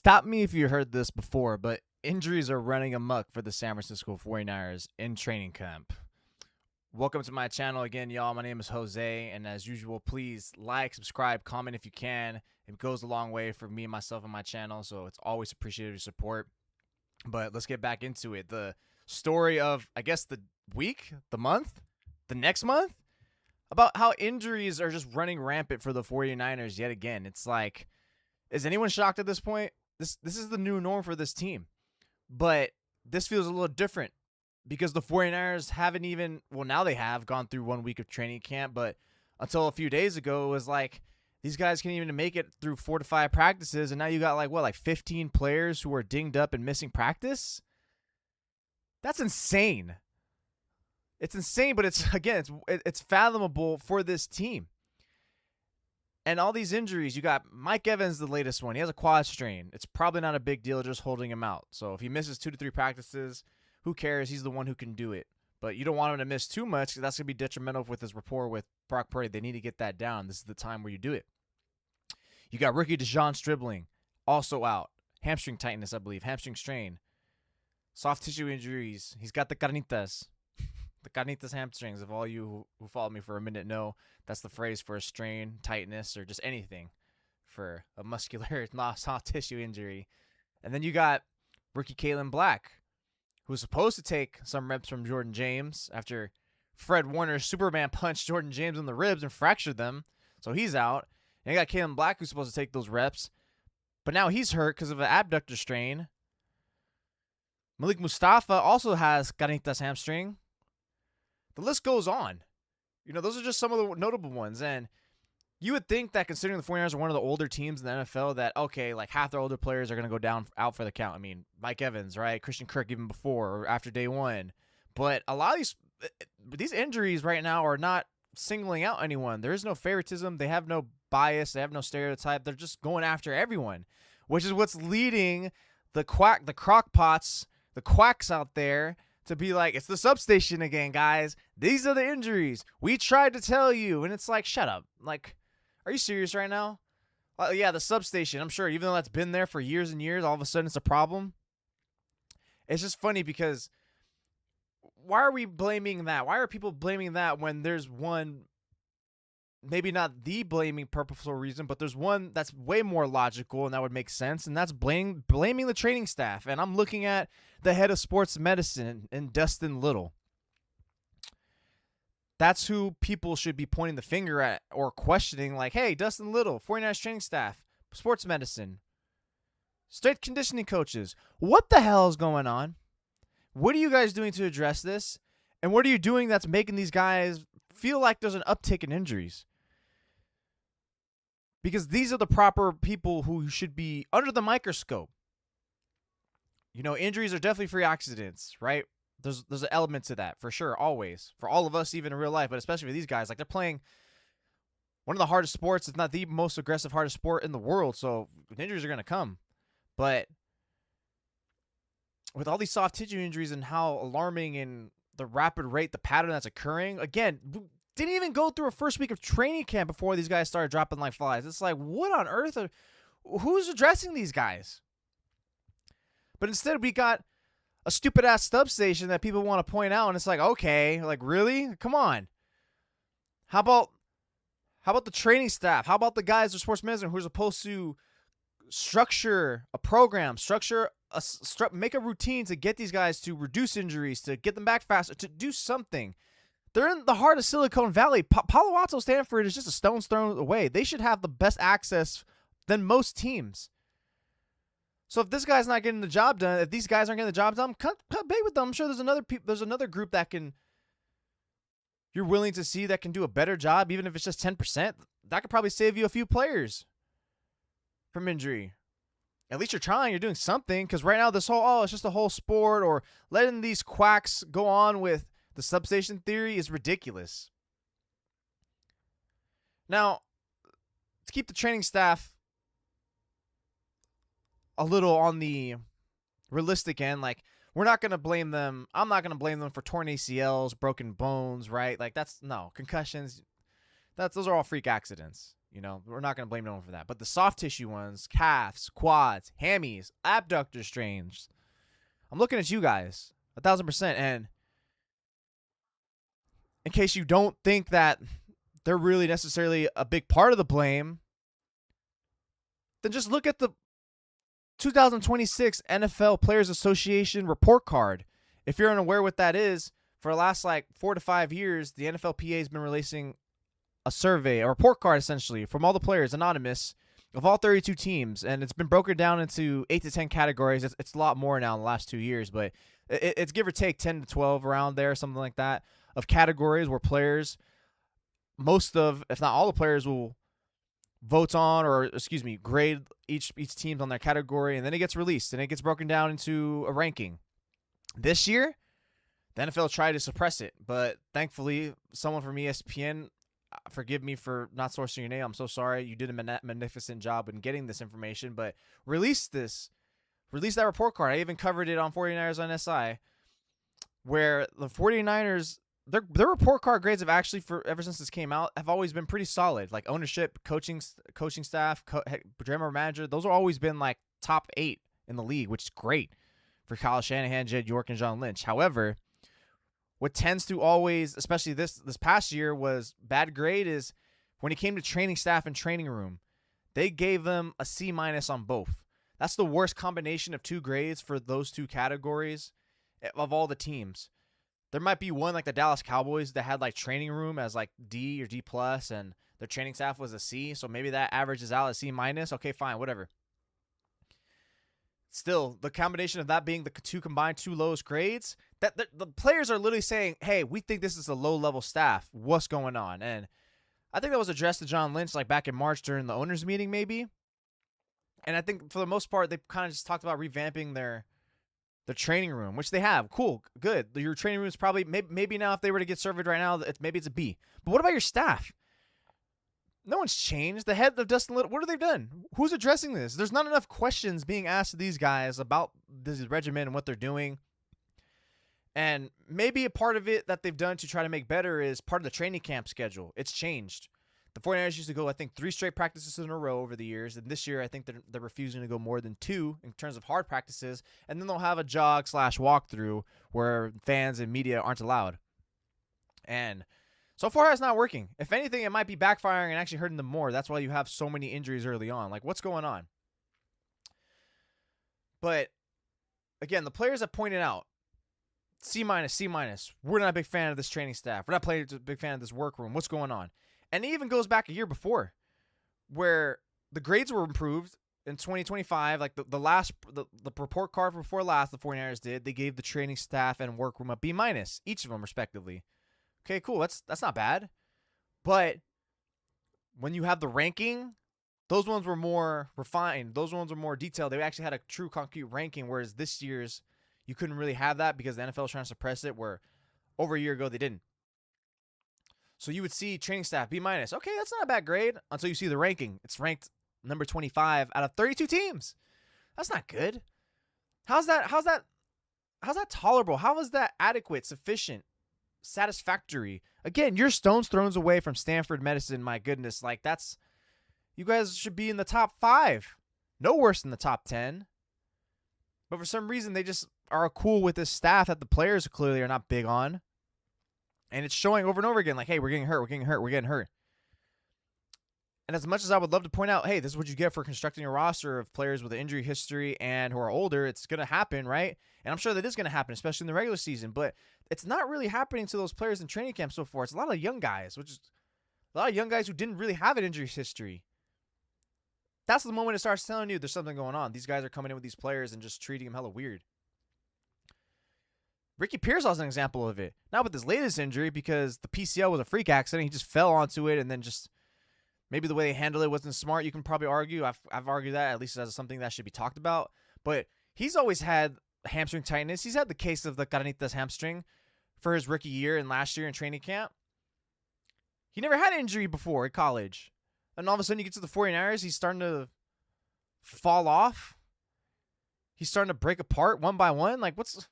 Stop me if you heard this before, but injuries are running amok for the San Francisco 49ers in training camp. Welcome to my channel again, y'all. My name is Jose, and as usual, please like, subscribe, comment if you can. It goes a long way for me, myself, and my channel, so it's always appreciated your support. But let's get back into it. The story of, I guess, the week, the month, the next month, about how injuries are just running rampant for the 49ers yet again. It's like, is anyone shocked at this point? This is the new norm for this team. But this feels a little different because the 49ers haven't even, well, now they have gone through 1 week of training camp, but until a few days ago, it was like these guys can't even make it through 4 to 5 practices, and now you got like 15 players who are dinged up and missing practice? That's insane. It's insane, but it's fathomable for this team. And all these injuries, you got Mike Evans, the latest one. He has a quad strain. It's probably not a big deal just holding him out. So if he misses 2 to 3 practices, who cares? He's the one who can do it. But you don't want him to miss too much because that's going to be detrimental with his rapport with Brock Purdy. They need to get that down. This is the time where you do it. You got rookie Dejon Stribling, also out. Hamstring tightness, I believe. Hamstring strain. Soft tissue injuries. He's got the carnitas. The carnitas hamstrings. If all you who followed me for a minute know, that's the phrase for a strain, tightness, or just anything for a muscular soft tissue injury. And then you got rookie Kalen Black, who's supposed to take some reps from Jordan James after Fred Warner Superman punched Jordan James in the ribs and fractured them. So he's out. And you got Kalen Black, who's supposed to take those reps. But now he's hurt because of an abductor strain. Malik Mustafa also has carnitas hamstring. The list goes on. You know, those are just some of the notable ones. And you would think that considering the 49ers are one of the older teams in the NFL that, okay, like half their older players are going to go down out for the count. I mean, Mike Evans, right? Christian Kirk even before or after day one. But a lot of these injuries right now are not singling out anyone. There is no favoritism. They have no bias. They have no stereotype. They're just going after everyone, which is what's leading the crockpots, the quacks out there to be like, it's the substation again, guys. These are the injuries. We tried to tell you. And it's like, shut up. Like, are you serious right now? Yeah, the substation. I'm sure even though that's been there for years and years, all of a sudden it's a problem. It's just funny because why are we blaming that? Why are people blaming that when there's one, maybe not the blaming purposeful reason, but there's one that's way more logical and that would make sense, and that's blaming the training staff. And I'm looking at the head of sports medicine and Dustin Little. That's who people should be pointing the finger at or questioning, like, hey, Dustin Little, 49ers training staff, sports medicine, strength conditioning coaches, what the hell is going on? What are you guys doing to address this? And what are you doing that's making these guys feel like there's an uptick in injuries? Because these are the proper people who should be under the microscope. You know, injuries are definitely free accidents, right? There's an element to that, for sure, always. For all of us, even in real life, but especially for these guys. Like, they're playing one of the hardest sports, if not the most aggressive, hardest sport in the world, so injuries are going to come. But with all these soft tissue injuries and how alarming and the rapid rate, the pattern that's occurring, again, didn't even go through a first week of training camp before these guys started dropping like flies. It's like, what on earth? Who's addressing these guys? But instead, we got a stupid-ass substation that people want to point out, and it's like, okay, like, really? Come on. How about the training staff? How about the guys who are sports medicine who are supposed to structure a program, make a routine to get these guys to reduce injuries, to get them back faster, to do something? They're in the heart of Silicon Valley. Palo Alto, Stanford is just a stone's throw away. They should have the best access than most teams. So if this guy's not getting the job done, if these guys aren't getting the job done, cut bait with them. I'm sure there's another group that you're willing to see that can do a better job, even if it's just 10%. That could probably save you a few players from injury. At least you're trying. You're doing something. Because right now, this whole, it's just a whole sport, or letting these quacks go on with the substation theory is ridiculous. Now, to keep the training staff a little on the realistic end, like, we're not going to blame them. I'm not going to blame them for torn ACLs, broken bones, right? Like, concussions. Those are all freak accidents. You know, we're not going to blame no one for that. But the soft tissue ones, calves, quads, hammies, abductor strains, I'm looking at you guys 1,000%. And in case you don't think that they're really necessarily a big part of the blame, then just look at the 2026 NFL Players Association report card. If you're unaware what that is, for the last like 4 to 5 years, the NFLPA has been releasing a survey, a report card essentially, from all the players, anonymous, of all 32 teams. And it's been broken down into 8 to 10 categories. It's a lot more now in the last 2 years, but it's give or take 10 to 12 around there, something like that, of categories where players, most of, if not all the players, will vote on, or grade each team on their category, and then it gets released and it gets broken down into a ranking. This year, the NFL tried to suppress it, but thankfully, someone from ESPN, forgive me for not sourcing your name, I'm so sorry, you did a magnificent job in getting this information, but release that report card. I even covered it on 49ers on SI, where the 49ers, their report card grades have actually, for ever since this came out, have always been pretty solid. Like ownership, coaching staff, general manager, those have always been like top 8 in the league, which is great for Kyle Shanahan, Jed York, and John Lynch. However, what tends to always, especially this past year, was bad grade is when it came to training staff and training room, they gave them a C- on both. That's the worst combination of 2 grades for those 2 categories of all the teams. There might be one like the Dallas Cowboys that had like training room as like D or D+, and their training staff was a C, so maybe that averages out as C-. Okay, fine, whatever. Still, the combination of that being the 2 combined 2 lowest grades, that the players are literally saying, hey, we think this is a low-level staff. What's going on? And I think that was addressed to John Lynch like back in March during the owners' meeting maybe. And I think for the most part, they kind of just talked about revamping their training room, which they have. Cool, good. Your training room is probably, maybe now if they were to get surveyed right now, maybe it's a B. But what about your staff? No one's changed. The head of Dustin Little, what have they done? Who's addressing this? There's not enough questions being asked to these guys about this regimen and what they're doing. And maybe a part of it that they've done to try to make better is part of the training camp schedule. It's changed. The 49ers used to go, I think, 3 straight practices in a row over the years. And this year, I think they're refusing to go more than 2 in terms of hard practices. And then they'll have a jog/walkthrough where fans and media aren't allowed. And so far, it's not working. If anything, it might be backfiring and actually hurting them more. That's why you have so many injuries early on. Like, what's going on? But, again, the players have pointed out, C-, C-. We're not a big fan of this training staff. We're not a big fan of this workroom. What's going on? And it even goes back a year before, where the grades were improved in 2025. Like the report card before last, the 49ers did. They gave the training staff and workroom a B-, each of them respectively. Okay, cool. That's not bad. But when you have the ranking, those ones were more refined. Those ones were more detailed. They actually had a true concrete ranking, whereas this year's, you couldn't really have that because the NFL was trying to suppress it, where over a year ago they didn't. So you would see training staff B-. Okay, that's not a bad grade until you see the ranking. It's ranked number 25 out of 32 teams. That's not good. How's that tolerable? How is that adequate, sufficient, satisfactory? Again, you're stones throws away from Stanford medicine. My goodness, like you guys should be in the top 5, no worse than the top 10. But for some reason, they just are cool with this staff that the players clearly are not big on. And it's showing over and over again, like, hey, we're getting hurt. And as much as I would love to point out, hey, this is what you get for constructing a roster of players with an injury history and who are older, it's going to happen, right? And I'm sure that is going to happen, especially in the regular season. But it's not really happening to those players in training camp so far. It's a lot of young guys, who didn't really have an injury history. That's the moment it starts telling you there's something going on. These guys are coming in with these players and just treating them hella weird. Ricky Pearsall is an example of it. Not with his latest injury, because the PCL was a freak accident. He just fell onto it, and then just maybe the way they handled it wasn't smart. You can probably argue. I've argued that, at least as something that should be talked about. But he's always had hamstring tightness. He's had the case of the carnitas hamstring for his rookie year and last year in training camp. He never had an injury before in college. And all of a sudden you get to the 49ers, he's starting to fall off. He's starting to break apart one by one. Like, what's...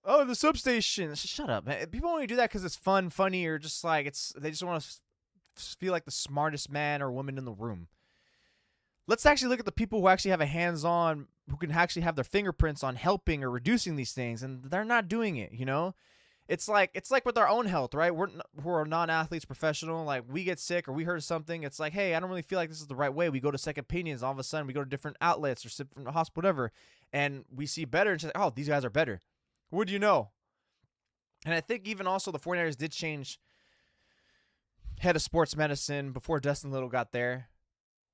Oh, the substation. Shut up, man. People only do that because it's funny, or just like they just want to feel like the smartest man or woman in the room. Let's actually look at the people who actually have a hands-on, who can actually have their fingerprints on helping or reducing these things, and they're not doing it. It's like with our own health, right? We're non-athletes, professional. Like, we get sick or we heard something. It's like, hey, I don't really feel like this is the right way. We go to second opinions. All of a sudden, we go to different outlets or different hospital, whatever, and we see better. And just like, oh, these guys are better. What do you know? And I think even also the 49ers did change head of sports medicine before Dustin Little got there,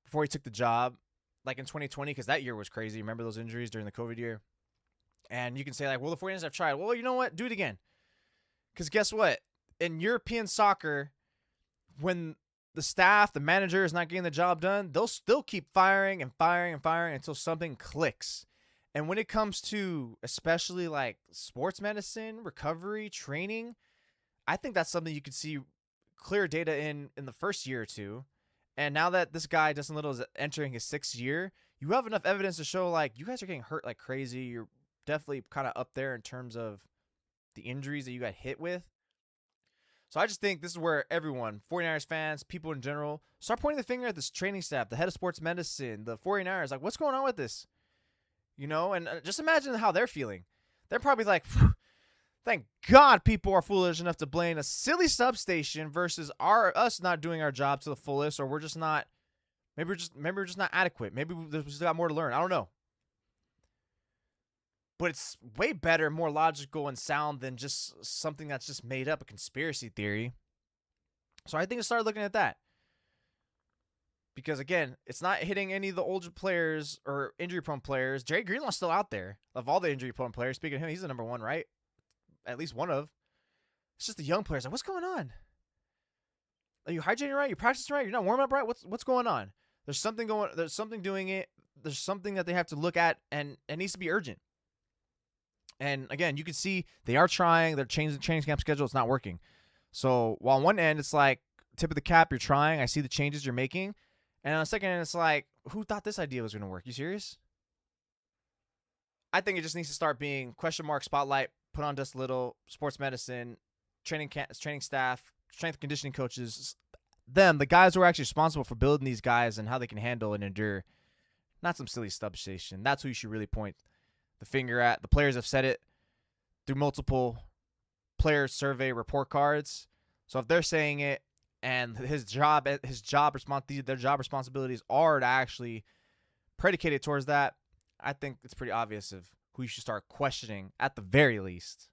before he took the job, like in 2020, because that year was crazy. Remember those injuries during the COVID year? And you can say, like, well, the 49ers have tried. Well, you know what? Do it again. Because guess what? In European soccer, when the staff, the manager is not getting the job done, they'll still keep firing and firing and firing until something clicks. And when it comes to especially like sports medicine, recovery, training, I think that's something you could see clear data in the first year or two. And now that this guy, Dustin Little, is entering his 6th year, you have enough evidence to show, like, you guys are getting hurt like crazy. You're definitely kind of up there in terms of the injuries that you got hit with. So I just think this is where everyone, 49ers fans, people in general, start pointing the finger at this training staff, the head of sports medicine, the 49ers. Like, what's going on with this? And just imagine how they're feeling. They're probably like, thank God people are foolish enough to blame a silly substation versus us not doing our job to the fullest, or we're just not, maybe we're just not adequate. Maybe we still got more to learn. I don't know. But it's way better, more logical and sound than just something that's just made up, a conspiracy theory. So I think I started looking at that. Because, again, it's not hitting any of the older players or injury-prone players. Jerry Greenlaw's still out there. Of all the injury-prone players, speaking of him, he's the number one, right? At least one of. It's just the young players. Like, what's going on? Are you hydrating right? You're practicing right? You're not warming up right? What's going on? There's something doing it. There's something that they have to look at, and it needs to be urgent. And again, you can see they are trying. They're changing the training camp schedule. It's not working. So while on one end, it's like tip of the cap, you're trying. I see the changes you're making. And on the second end, it's like, who thought this idea was going to work? You serious? I think it just needs to start being question mark spotlight, put on Dust Little, sports medicine, training staff, strength and conditioning coaches, the guys who are actually responsible for building these guys and how they can handle and endure. Not some silly substation. That's who you should really point the finger at. The players have said it through multiple player survey report cards. So if they're saying it and their job responsibilities are to actually predicated towards that, I think it's pretty obvious of who you should start questioning at the very least.